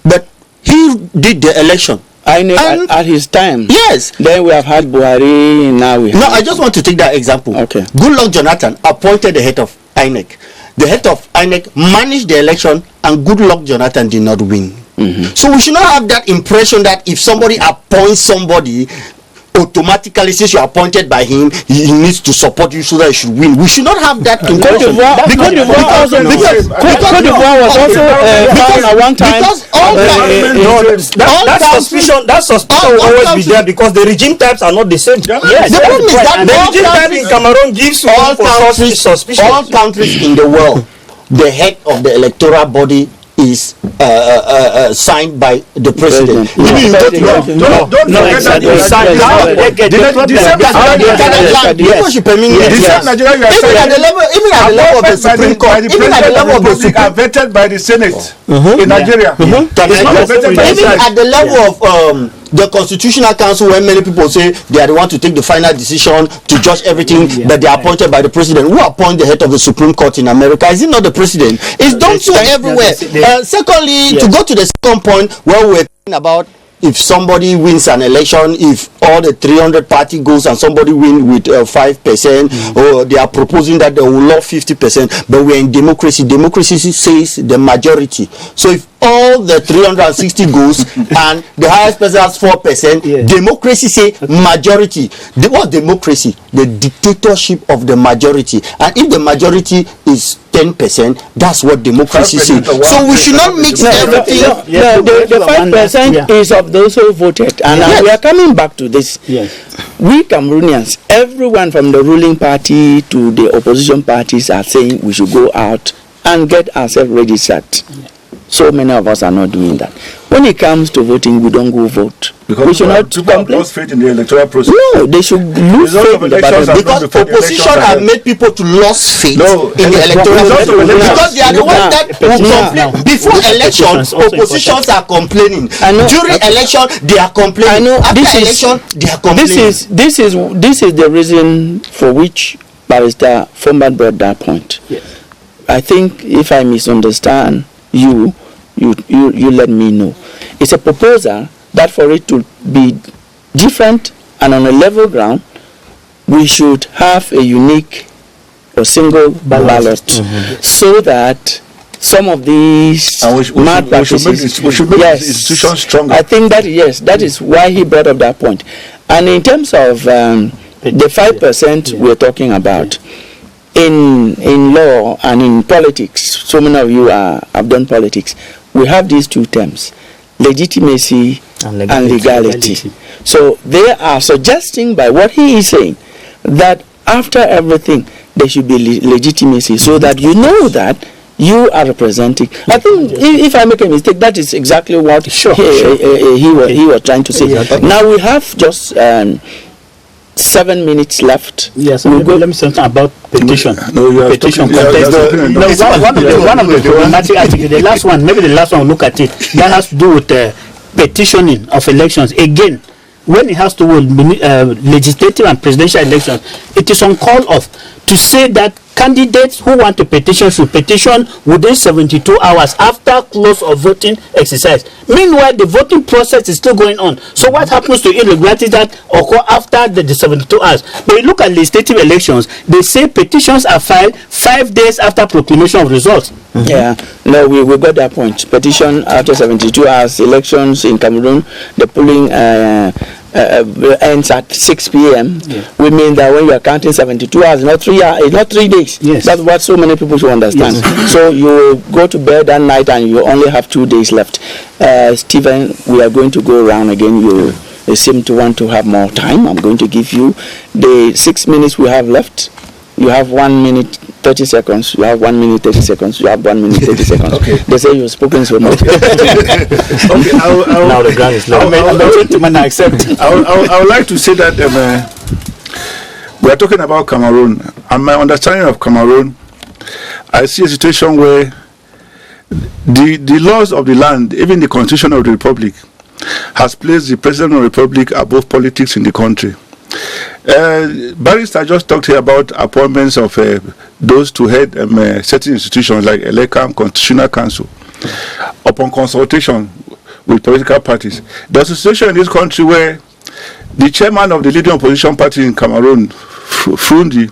But he did the election. INEC at his time. Yes. Then we have had Buhari, now we have... No, I just want to take that example. Okay. Goodluck Jonathan appointed the head of INEC. The head of INEC managed the election, and Goodluck Jonathan did not win. So we should not have that impression that if somebody appoints somebody, automatically, since you are appointed by him, he needs to support you so that you should win. We should not have that impression. Cote d'Ivoire was also found at one time. Because that suspicion will always be there, because the regime types are not the same. Yes. The problem is that the regime type in Cameroon gives suspicion. All countries in the world, the head of the electoral body is signed by the president. Even at the level of the Supreme Court, even at the level of the Supreme are vetted by the Senate in Nigeria. Even at the level of the Constitutional Council, when many people say they are the one to take the final decision to judge everything, but they are appointed by the president. Who appoint the head of the Supreme Court in America? Is it not the president? It's done so everywhere. Secondly, to go to the second point where we're talking about if somebody wins an election, if all the 300 party goes and somebody win with 5%, or they are proposing that they will love 50%, but we're in democracy. Democracy says the majority. So if all the 360 goes and the highest person has 4%, democracy say majority. What democracy? The dictatorship of the majority. And if the majority is 10%, that's what democracy says. So we should not mix everything. The 5% is of those who voted, and we are coming back to this. We Cameroonians, everyone from the ruling party to the opposition parties, are saying we should go out and get ourselves registered. So many of us are not doing that. When it comes to voting, we don't go vote. Because we should not people have lost faith in the electoral process. No, they should lose faith in the ballot. Because opposition have made people to lose faith in the electoral process. Because they are the ones that will complain. Before elections, oppositions are complaining. During election, they are complaining. After election, they are complaining. This is the reason for which Barrister Fombad brought that point. I think if I misunderstand you let me know. It's a proposal that for it to be different and on a level ground, we should have a unique or single ballot, so that some of these mad practices, we should make the institution stronger. I think that that is why he brought up that point. And in terms of the 5% we're talking about, in law and in politics, so many of you have done politics, we have these two terms, legitimacy and legality. So they are suggesting by what he is saying that after everything there should be legitimacy, so that you know that you are representing. I think if I make a mistake, that is exactly what he was trying to say. Now we have just 7 minutes left. Yes, let me say something about petition. Petition contest. One of the problematic articles, the last one, maybe the last one, look at it. That has to do with petitioning of elections. Again, when it has to do with legislative and presidential elections, it is on call of to say that candidates who want to petition should petition within 72 hours after close of voting exercise. Meanwhile, the voting process is still going on. So what happens to irregularities that occur after the 72 hours? But you look at legislative elections, they say petitions are filed 5 days after proclamation of results. Yeah, no, we got that point. Petition after 72 hours. Elections in Cameroon, the polling ends at 6 p.m. We mean that when you are counting 72 hours, not 3 hours, not 3 days. That's what so many people should understand. So you go to bed that night and you only have 2 days left. Stephen, we are going to go around again. You seem to want to have more time. I'm going to give you the 6 minutes we have left. You have 1 minute 30 seconds. You have 1 minute 30 seconds. You have 1 minute 30 seconds. Okay. They say you've spoken so much. Okay, now the ground is low. I would like to say that we are talking about Cameroon, and my understanding of Cameroon, I see a situation where the laws of the land, even the constitution of the republic, has placed the president of the republic above politics in the country. Barrister just talked here about appointments of those to head certain institutions like ELECAM, Constitutional Council, upon consultation with political parties. There's a situation in this country where the chairman of the leading opposition party in Cameroon, Frundi,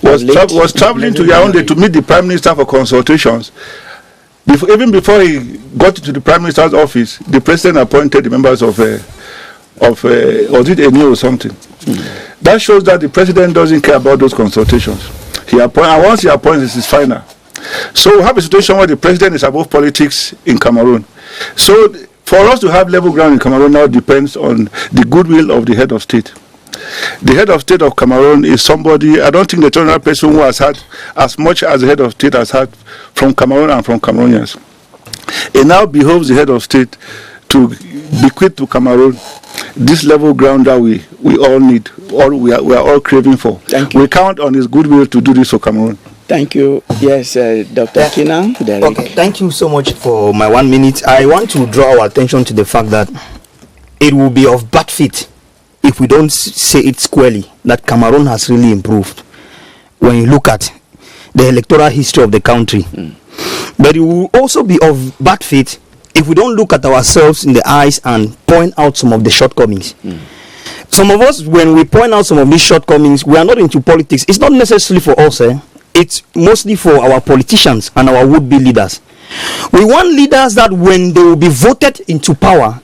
was traveling to Yaoundé to meet the Prime Minister for consultations. Even before he got to the Prime Minister's office, the President appointed the members of was it ENIO or something? That shows that the President doesn't care about those consultations. And once he appoints, it's final. So we have a situation where the President is above politics in Cameroon. So for us to have level ground in Cameroon now depends on the goodwill of the head of state. The head of state of Cameroon is somebody, I don't think the general person who has had as much as the head of state has had from Cameroon and from Cameroonians. It now behoves the head of state to bequeath to Cameroon this level ground that we all need, or we are all craving for. We count on his goodwill to do this for Cameroon. Thank you. Yes, Dr. Kinang. Okay, thank you so much for my 1 minute. I want to draw our attention to the fact that it will be of bad faith if we don't say it squarely that Cameroon has really improved when you look at the electoral history of the country. But it will also be of bad faith if we don't look at ourselves in the eyes and point out some of the shortcomings. Some of us, when we point out some of these shortcomings, we are not into politics. It's not necessarily for us. It's mostly for our politicians and our would-be leaders. We want leaders that when they will be voted into power,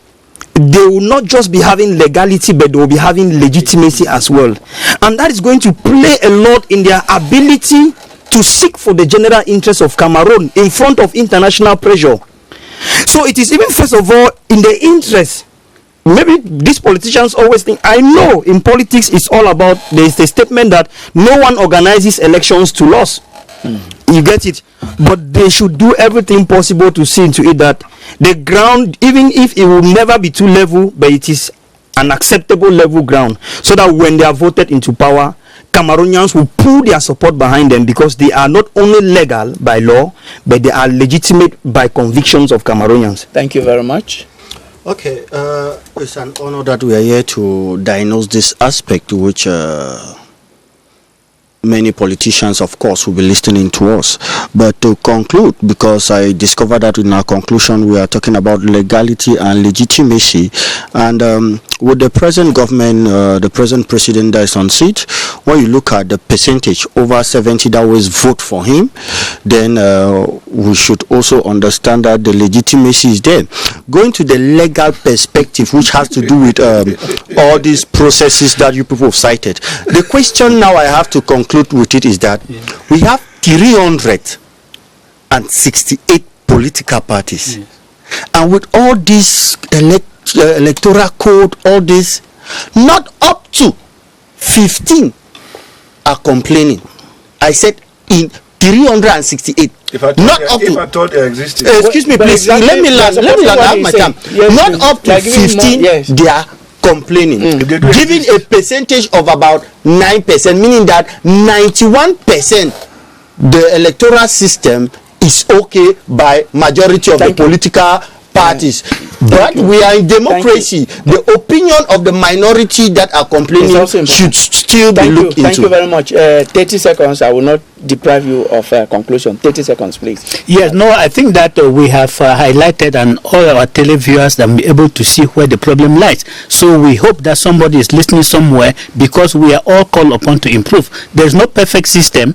they will not just be having legality, but they will be having legitimacy as well. And that is going to play a lot in their ability to seek for the general interest of Cameroon in front of international pressure. So it is even first of all in the interest. Maybe these politicians always think, I know in politics it's all about, there is a statement that no one organizes elections to lose. You get it? But they should do everything possible to see into it that the ground, even if it will never be too level, but it is an acceptable level ground, so that when they are voted into power, Cameroonians will pull their support behind them, because they are not only legal by law, but they are legitimate by convictions of Cameroonians. Thank you very much. Okay, it's an honor that we are here to diagnose this aspect, which many politicians, of course, will be listening to us. But to conclude, because I discovered that in our conclusion we are talking about legality and legitimacy, and with the present government, the present president that is on seat, when you look at the percentage, over 70 that always vote for him, then we should also understand that the legitimacy is there. Going to the legal perspective, which has to do with all these processes that you people have cited, the question now I have to conclude with it is that we have 368 political parties, and with all this electoral code, all this, not up to 15 are complaining. I said in 368. Not up to. Excuse me, please. Let me land my time. Not up to 15. They are complaining, giving a percentage of about 9%, meaning that 91% the electoral system is okay by majority of the political parties. But we are in democracy. The opinion of the minority that are complaining should still be looked into. Thank you very much. 30 seconds. I will not deprive you of conclusion. 30 seconds, please. Yes, no, I think that we have highlighted, and all our televiewers will be able to see where the problem lies. So we hope that somebody is listening somewhere, because we are all called upon to improve. There's no perfect system.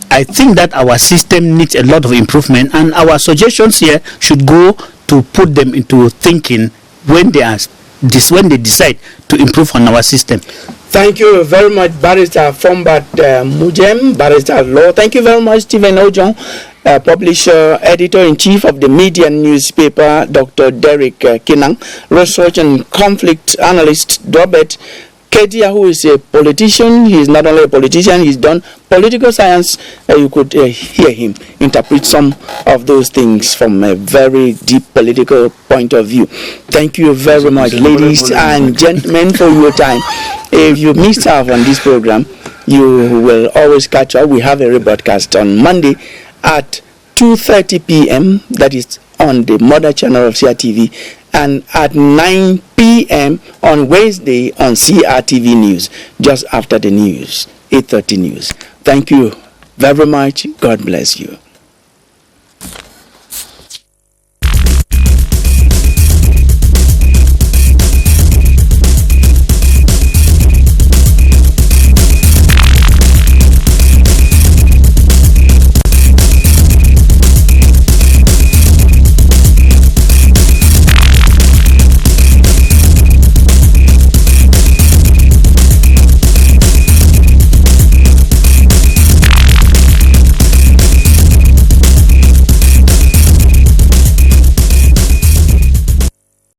I think that our system needs a lot of improvement, and our suggestions here should go to put them into thinking when they decide to improve on our system. Thank you very much, Barrister Fombat Mujem, Barrister at Law. Thank you very much, Stephen Ojon, publisher, editor-in-chief of the media newspaper, Dr. Derek Kinang, research and conflict analyst, Dobet Kedia, who is a politician. He is not only a politician, he's done political science. You could hear him interpret some of those things from a very deep political point of view. Thank you very much, ladies and gentlemen, for your time. If you missed out on this program, you will always catch up. We have a rebroadcast on Monday at 2:30 p.m., that is on the mother channel of CRTV, and at 9 p.m. on Wednesday on CRTV News, just after the news, 8:30 news. Thank you very much. God bless you.